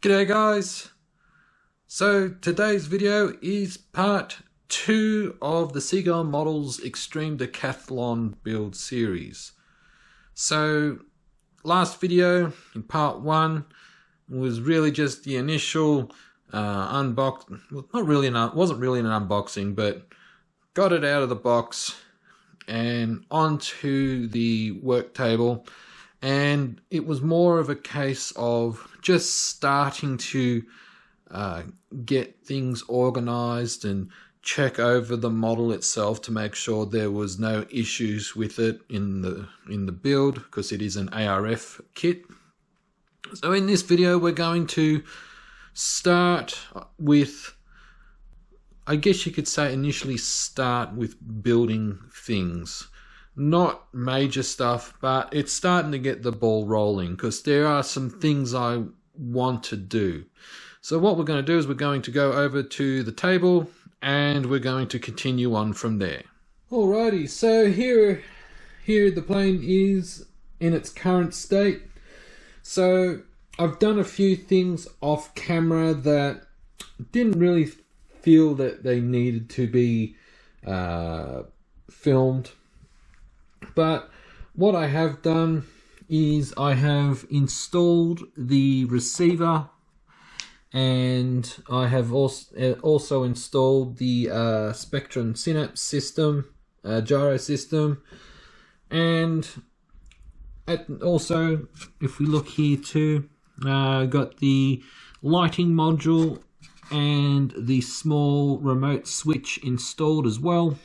G'day guys! So today's video is part 2 of the Seagull Models Xtreme Decathlon build series. So last video in part 1 was really just the initial unbox. Well, wasn't really an unboxing, but got it out of the box and onto the work table. And it was more of a case of just starting to get things organized and check over the model itself to make sure there was no issues with it in the build, because it is an ARF kit. So in this video we're going to start with, I guess you could say initially start with building things. Not major stuff, but it's starting to get the ball rolling because there are some things I want to do. So what we're going to do is we're going to go over to the table and we're going to continue on from there. Alrighty, so here the plane is in its current state. So I've done a few things off camera that didn't really feel that they needed to be filmed. But what I have done is I have installed the receiver, and I have also installed the Spectrum Synapse system, gyro system, and also, if we look here too, got the lighting module and the small remote switch installed as well.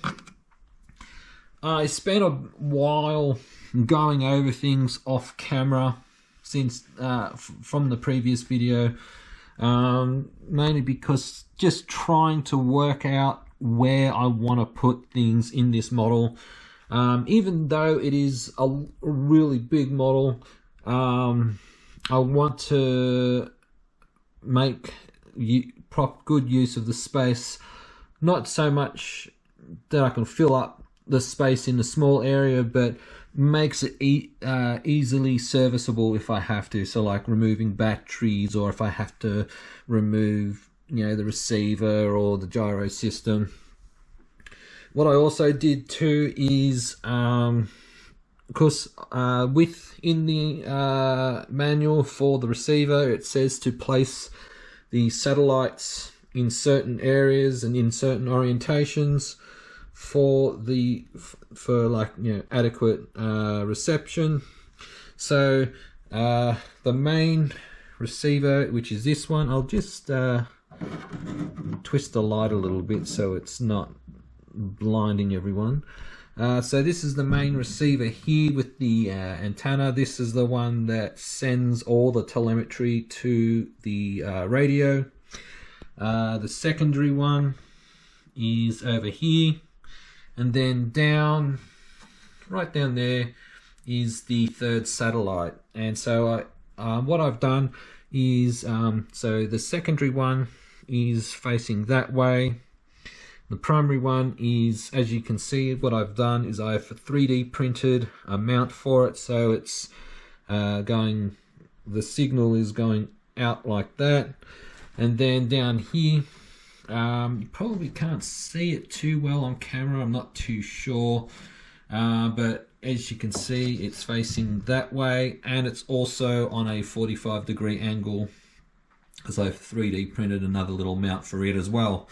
I spent a while going over things off camera since from the previous video, mainly because just trying to work out where I want to put things in this model. Even though it is a really big model, I want to make good use of the space, not so much that I can fill up the space in the small area, but makes it easily serviceable if I have to. So like removing batteries, or if I have to remove, the receiver or the gyro system. What I also did too is, because within the manual for the receiver, it says to place the satellites in certain areas and in certain orientations for adequate reception. So the main receiver, which is this one, I'll just twist the light a little bit so it's not blinding everyone. So this is the main receiver here with the antenna. This is the one that sends all the telemetry to the radio. The secondary one is over here. And then right down there is the third satellite. And so what I've done is, so the secondary one is facing that way. The primary one is, as you can see, what I've done is I've 3D printed a mount for it. So it's the signal is going out like that. And then down here, you probably can't see it too well on camera, I'm not too sure, but as you can see, it's facing that way, and it's also on a 45-degree angle because I've 3D printed another little mount for it as well.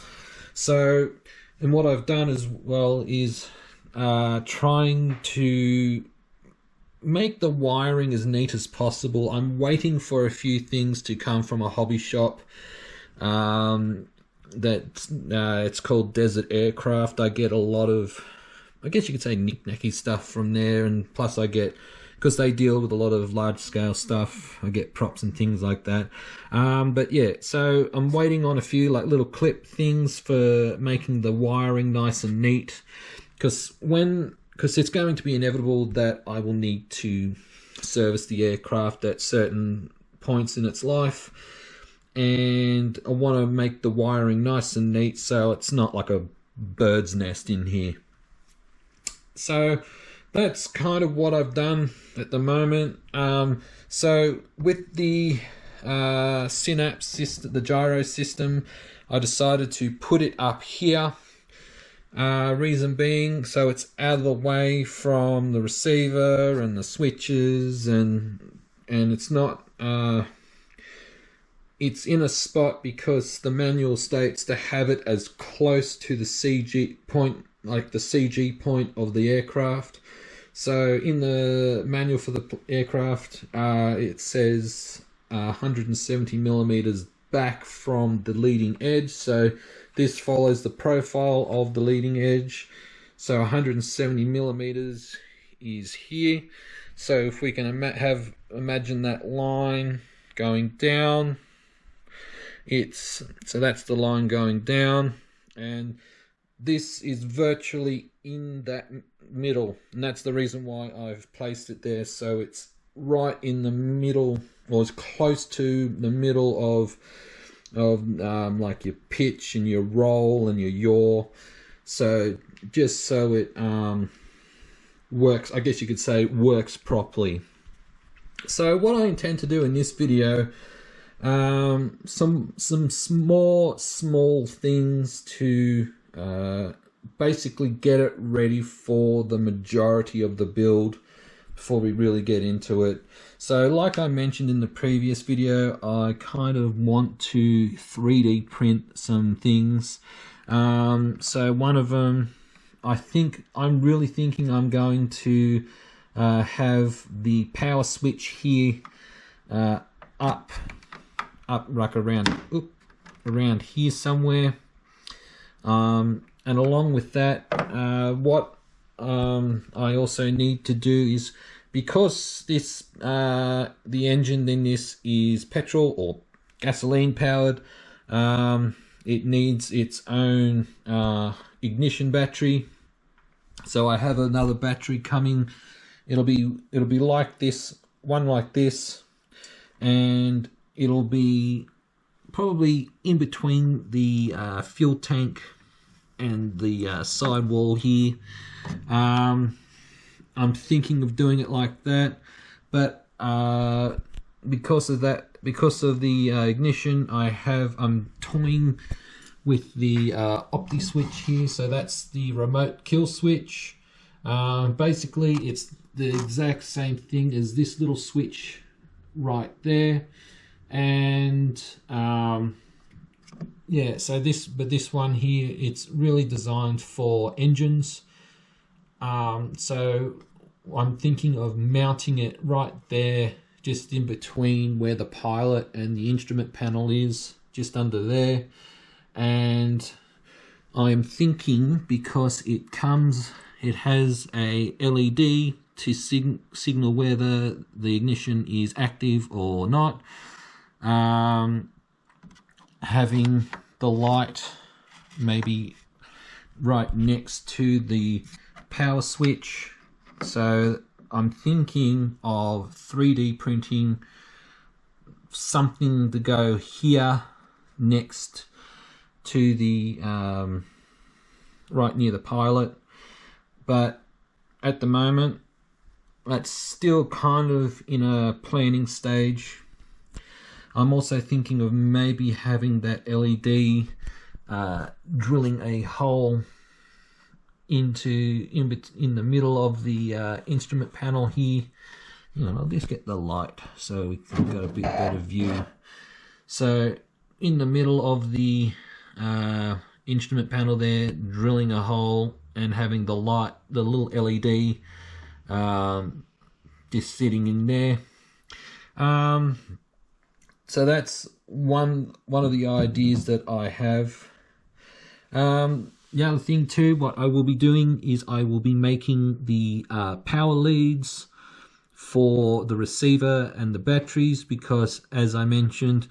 So, and what I've done as well is trying to make the wiring as neat as possible. I'm waiting for a few things to come from a hobby shop it's called Desert Aircraft. I get a lot of, I guess you could say, knick-knacky stuff from there, and plus I get, because they deal with a lot of large-scale stuff, I get props and things like that. But yeah, so I'm waiting on a few little clip things for making the wiring nice and neat, because it's going to be inevitable that I will need to service the aircraft at certain points in its life. And I want to make the wiring nice and neat so it's not like a bird's nest in here. So that's kind of what I've done at the moment. So with the synapse system, the gyro system, I decided to put it up here. Reason being, so it's out of the way from the receiver and the switches, and it's not it's in a spot because the manual states to have it as close to the CG point, like the CG point of the aircraft. So in the manual for the aircraft, it says 170 millimeters back from the leading edge. So this follows the profile of the leading edge. So 170 millimeters is here. So if we can imagine that line going down, so that's the line going down, and this is virtually in that middle, and that's the reason why I've placed it there. So it's right in the middle, or as close to the middle of like your pitch and your roll and your yaw. So just so it works, I guess you could say, works properly. So what I intend to do in this video, some small things to basically get it ready for the majority of the build before we really get into it. So like I mentioned in the previous video, I kind of want to 3D print some things. So one of them, I'm really thinking I'm going to have the power switch here up like around here somewhere. And along with that, what I also need to do is, because this the engine in this is petrol or gasoline powered, it needs its own ignition battery. So I have another battery coming. It'll be like this, one like this, and it'll be probably in between the fuel tank and the sidewall here. I'm thinking of doing it like that, but because of the ignition, I'm toying with the Opti switch here. So that's the remote kill switch. Basically, it's the exact same thing as this little switch right there, and yeah, so this one here, it's really designed for engines. So I'm thinking of mounting it right there, just in between where the pilot and the instrument panel is, just under there. And I'm thinking, because it has a LED to signal whether the ignition is active or not, having the light maybe right next to the power switch. So I'm thinking of 3D printing something to go here next to the right near the pilot, but at the moment that's still kind of in a planning stage. I'm also thinking of maybe having that LED drilling a hole in the middle of the instrument panel here. I'll just get the light so we can get a bit better view. So in the middle of the instrument panel there, drilling a hole and having the light, the little LED, just sitting in there. So that's one of the ideas that I have. The other thing too, what I will be doing is I will be making the power leads for the receiver and the batteries, because as I mentioned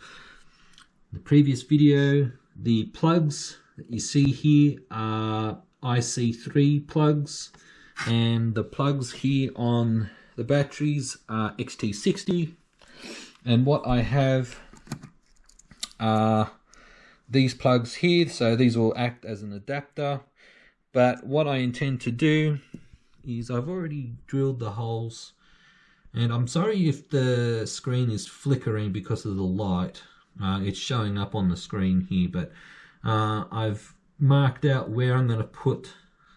in the previous video, the plugs that you see here are IC3 plugs, and the plugs here on the batteries are XT60. And what I have are these plugs here, so these will act as an adapter. But what I intend to do is, I've already drilled the holes And I'm sorry if the screen is flickering because of the light. It's showing up on the screen here, but I've marked out where I'm going to put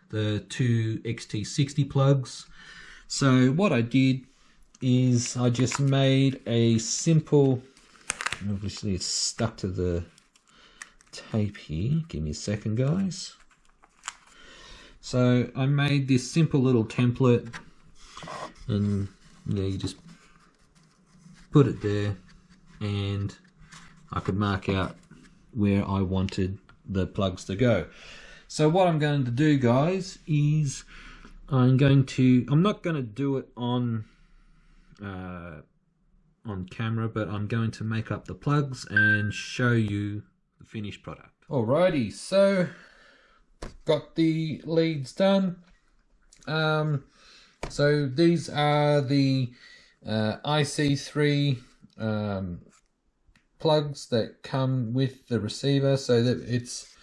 the two XT60 plugs. So what I did is I just made a simple, obviously it's stuck to the tape here, give me a second guys. So I made this simple little template, and you just put it there, and I could mark out where I wanted the plugs to go. So what I'm going to do guys is I'm not going to do it on camera, but I'm going to make up the plugs and show you the finished product. Alrighty, so got the leads done. So these are the IC3 plugs that come with the receiver, so that it's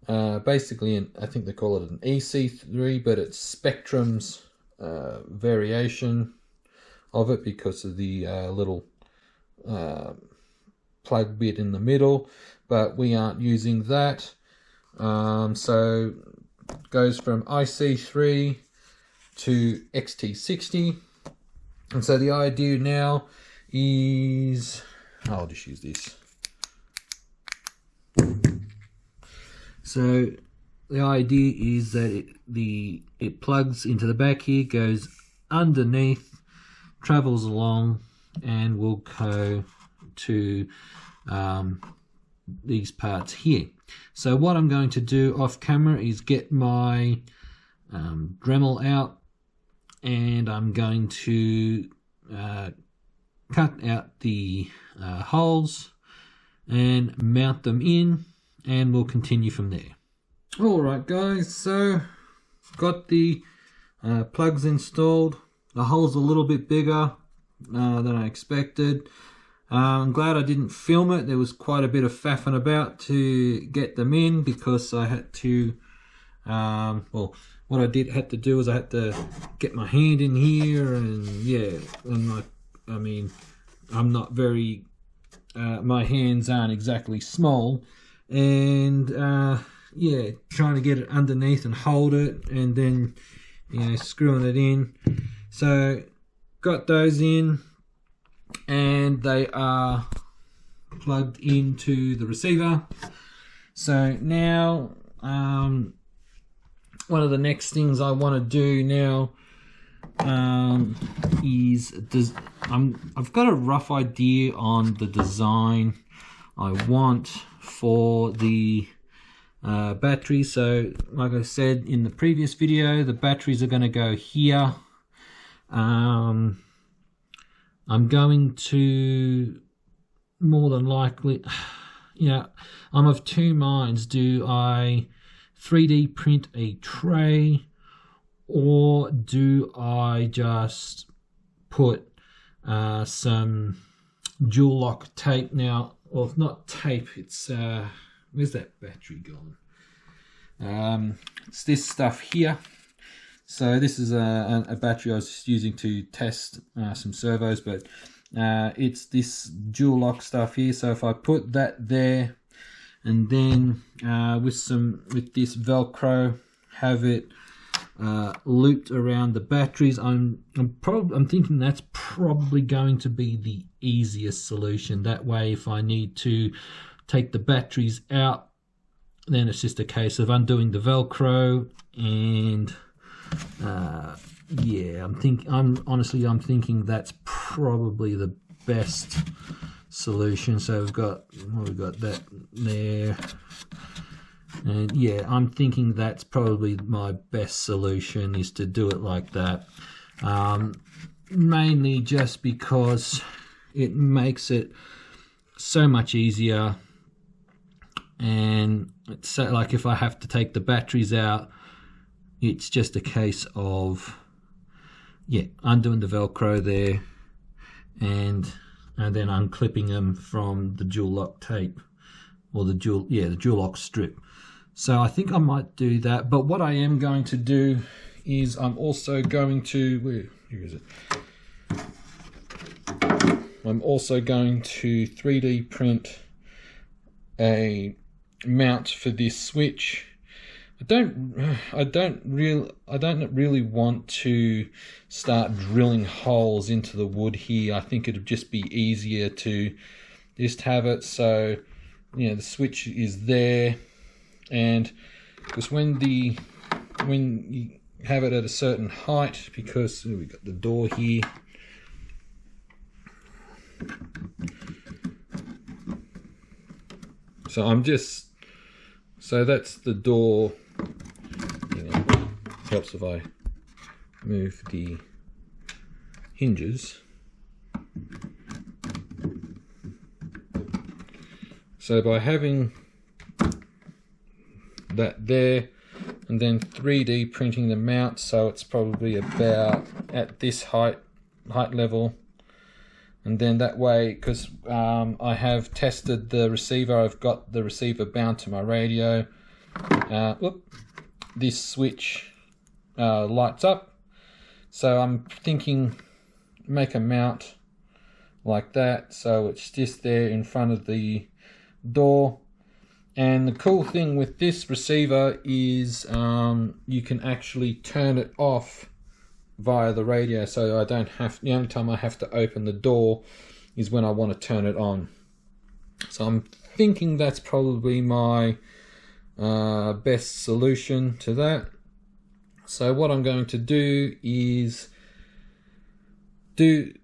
basically I think they call it an EC3, but it's Spectrum's variation of it because of the little plug bit in the middle, but we aren't using that. So it goes from IC3 to XT60, and so the idea now is, I'll just use this. So the idea is that it plugs into the back here, goes underneath, travels along, and will go to these parts here. So what I'm going to do off camera is get my Dremel out, and I'm going to cut out the holes and mount them in, and we'll continue from there. Alright guys, so got the plugs installed. The hole's a little bit bigger than I expected. I'm glad I didn't film it. There was quite a bit of faffing about to get them in, because I had to, well, what I had to do was I had to get my hand in here, and yeah, and I mean, I'm not very, my hands aren't exactly small, and yeah, trying to get it underneath and hold it, and then, you know, screwing it in. So got those in, and they are plugged into the receiver. So now one of the next things I want to do now is I've got a rough idea on the design I want for the battery. So like I said in the previous video, the batteries are going to go here. I'm going to more than likely, yeah, I'm of two minds. Do I 3D print a tray, or do I just put some dual lock tape? Now, well, not tape, it's where's that battery gone? It's this stuff here. So this is a battery I was just using to test some servos, but it's this dual lock stuff here. So if I put that there, and then with this Velcro, have it looped around the batteries, I'm thinking that's probably going to be the easiest solution. That way, if I need to take the batteries out, then it's just a case of undoing the Velcro, and yeah, I'm thinking that's probably the best solution. So we've got that there, and yeah, I'm thinking that's probably my best solution, is to do it like that, mainly just because it makes it so much easier. And it's so, like, if I have to take the batteries out, it's just a case of, yeah, undoing the Velcro there, and then unclipping them from the dual lock tape, or the dual lock strip. So I think I might do that. But what I am going to do is I'm also going to, here is it? I'm also going to 3D print a mount for this switch. I don't really want to start drilling holes into the wood here. I think it'd just be easier to just have it so, you know, the switch is there, and because when you have it at a certain height, because we've got the door here, so that's the door. Helps if I move the hinges. So by having that there, and then 3D printing the mount, so it's probably about at this height level, and then that way, because I have tested the receiver, I've got the receiver bound to my radio. This switch lights up, so I'm thinking make a mount like that, so it's just there in front of the door. And the cool thing with this receiver is you can actually turn it off via the radio, so I don't have, the only time I have to open the door is when I want to turn it on. So I'm thinking that's probably my best solution to that. So what I'm going to do is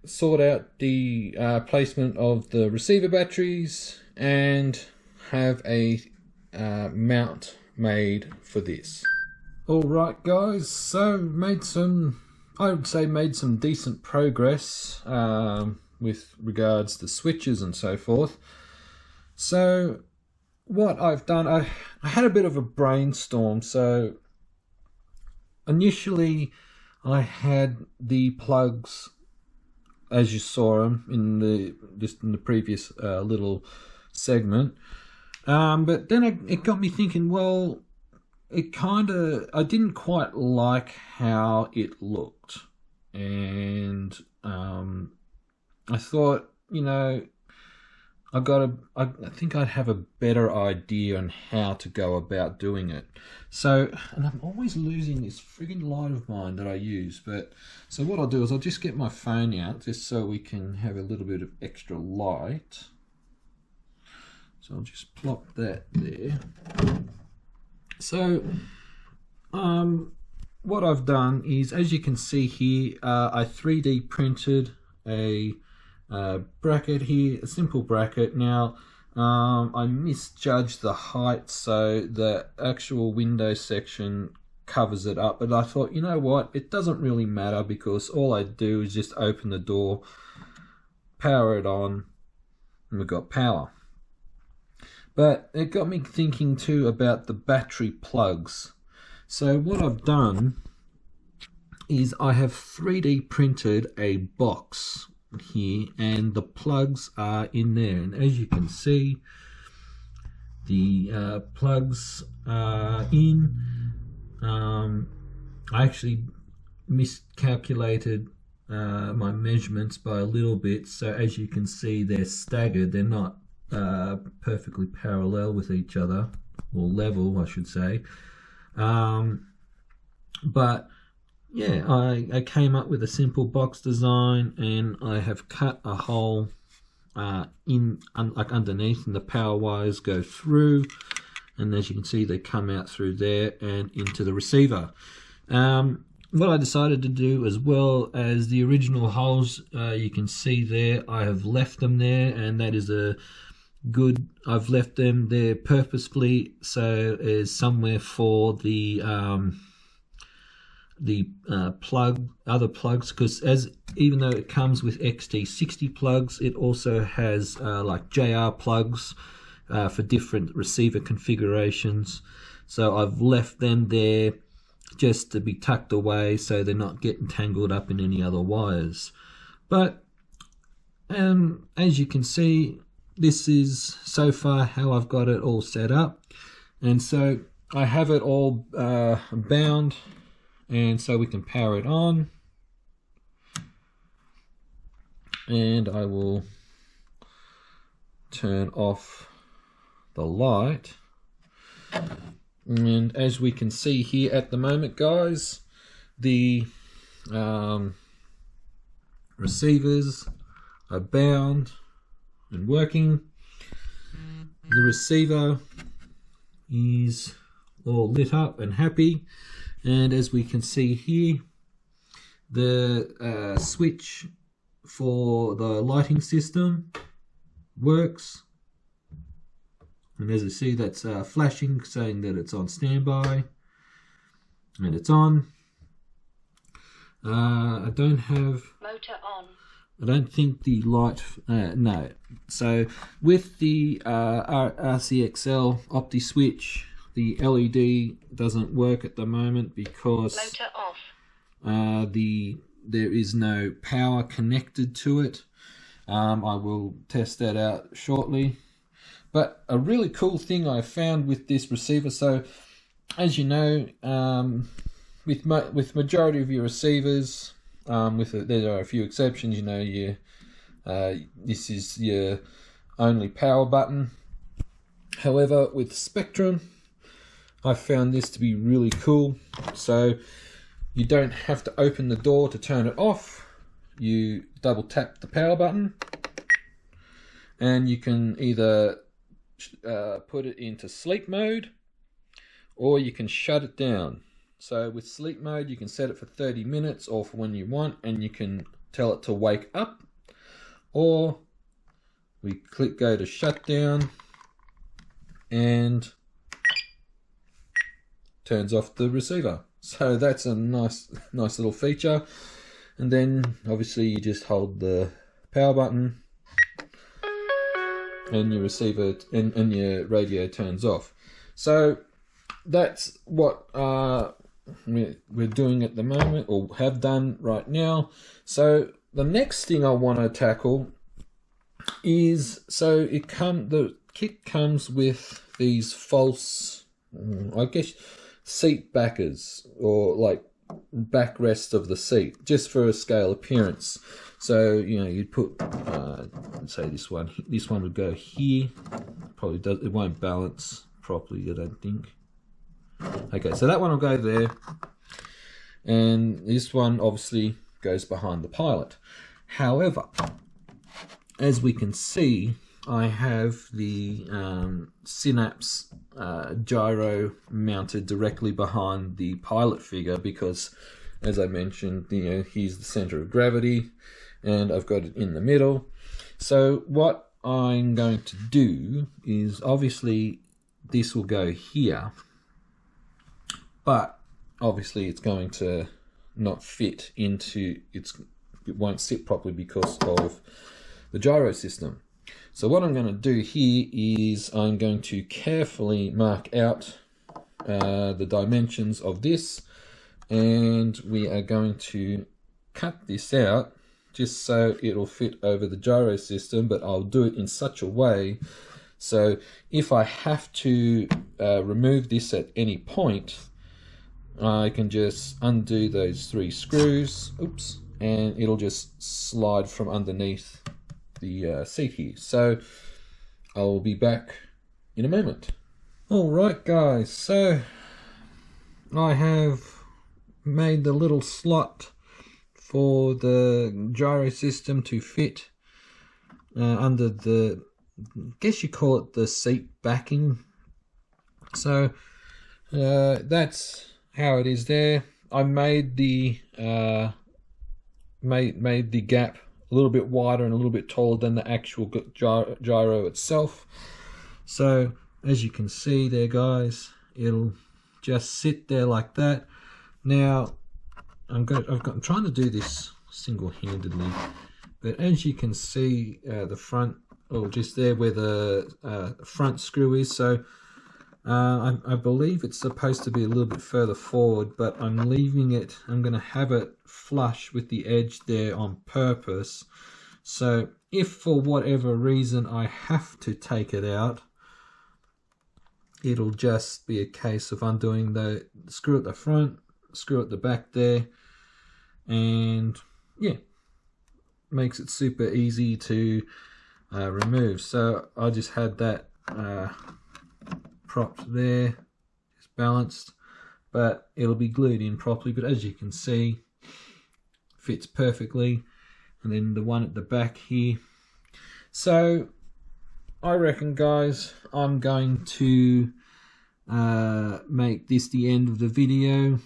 sort out the placement of the receiver batteries and have a mount made for this. Alright guys, so I would say made some decent progress with regards to switches and so forth. So what I've done, I had a bit of a brainstorm. So initially I had the plugs as you saw them in the previous little segment, but then it got me thinking, well, I didn't quite like how it looked, and I thought, you know, I think I'd have a better idea on how to go about doing it. So, and I'm always losing this friggin' light of mine that I use, but so what I'll do is I'll just get my phone out just so we can have a little bit of extra light. So I'll just plop that there. So what I've done is, as you can see here, I 3D printed a bracket here, a simple bracket. Now I misjudged the height, so the actual window section covers it up, but I thought, you know what, it doesn't really matter because all I do is just open the door, power it on, and we've got power. But it got me thinking too about the battery plugs. So what I've done is I have 3D printed a box here, and the plugs are in there, and as you can see, the plugs are in. I actually miscalculated my measurements by a little bit, so as you can see, they're staggered. They're not perfectly parallel with each other, or level I should say, but yeah, I came up with a simple box design, and I have cut a hole like underneath, and the power wires go through, and as you can see, they come out through there and into the receiver. What I decided to do, as well as the original holes, you can see there, I have left them there, and that is I've left them there purposefully, so as somewhere for the other plugs, because even though it comes with XT60 plugs, it also has like JR plugs for different receiver configurations. So I've left them there just to be tucked away so they're not getting tangled up in any other wires. But as you can see, this is so far how I've got it all set up, and so I have it all bound, and so we can power it on. and I will turn off the light. And as we can see here at the moment, guys, the receivers are bound and working. The receiver is all lit up and happy, and as we can see here, the switch for the lighting system works, and as you see, that's flashing, saying that it's on standby, and it's on. I don't have motor on. I don't think the light, no. So with the RCXL Opti switch, the LED doesn't work at the moment because motor off. There is no power connected to it. I will test that out shortly. But a really cool thing I found with this receiver, so as you know, with majority of your receivers, there are a few exceptions, you know, this is your only power button. However, with Spectrum, I found this to be really cool. So you don't have to open the door to turn it off. You double tap the power button, and you can either put it into sleep mode, or you can shut it down. So with sleep mode, you can set it for 30 minutes or for when you want, and you can tell it to wake up. Or we go to shutdown, and turns off the receiver. So that's a nice little feature. And then obviously you just hold the power button, and your receiver and your radio turns off. So that's what we're doing at the moment, or have done right now. So the next thing I want to tackle is, so the kit comes with these false, I guess, seat backers, or like backrest of the seat, just for a scale appearance. So, you know, you'd put, say this one would go here. Probably it won't balance properly, I don't think. Okay, so that one will go there, and this one obviously goes behind the pilot. However, as we can see, I have the Synapse gyro mounted directly behind the pilot figure because, as I mentioned, you know, he's the center of gravity, and I've got it in the middle. So what I'm going to do is, obviously this will go here, but obviously it's going to not fit into it won't sit properly because of the gyro system. So what I'm going to do here is I'm going to carefully mark out the dimensions of this, and we are going to cut this out just so it'll fit over the gyro system, but I'll do it in such a way so if I have to remove this at any point, I can just undo those 3 screws, oops, and it'll just slide from underneath the seat here. So I'll be back in a moment. Alright guys, so I have made the little slot for the gyro system to fit under the, I guess you call it the seat backing. So that's how it is there. I made the made the gap a little bit wider and a little bit taller than the actual gyro itself. So as you can see there guys, it'll just sit there like that. Now I'm trying to do this single-handedly, but as you can see, the front, or just there where the front screw is, so I believe it's supposed to be a little bit further forward, but I'm leaving it, I'm going to have it flush with the edge there on purpose. So if for whatever reason I have to take it out, it'll just be a case of undoing the screw at the front, screw at the back there, and yeah, makes it super easy to remove. So I just had that propped there, just balanced, but it'll be glued in properly. But as you can see, fits perfectly. And then the one at the back here. So I reckon, guys, I'm going to make this the end of the video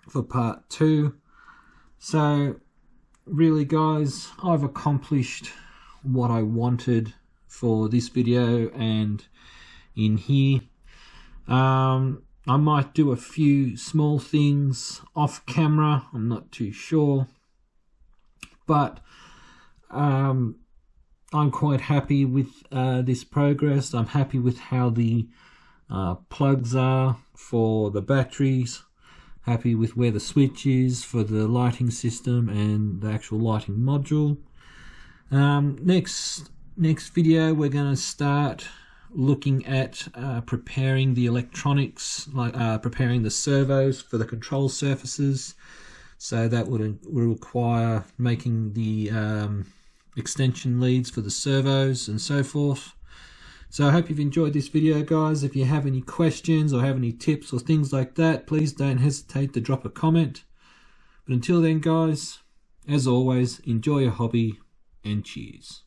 for part 2. So really, guys, I've accomplished what I wanted for this video and in here. I might do a few small things off camera, I'm not too sure, but I'm quite happy with this progress. I'm happy with how the plugs are for the batteries, happy with where the switch is for the lighting system and the actual lighting module. Next video we're going to start looking at preparing the electronics, like preparing the servos for the control surfaces. So that would require making the extension leads for the servos and so forth. So I hope you've enjoyed this video, guys. If you have any questions or have any tips or things like that, please don't hesitate to drop a comment. But until then, guys, as always, enjoy your hobby and cheers.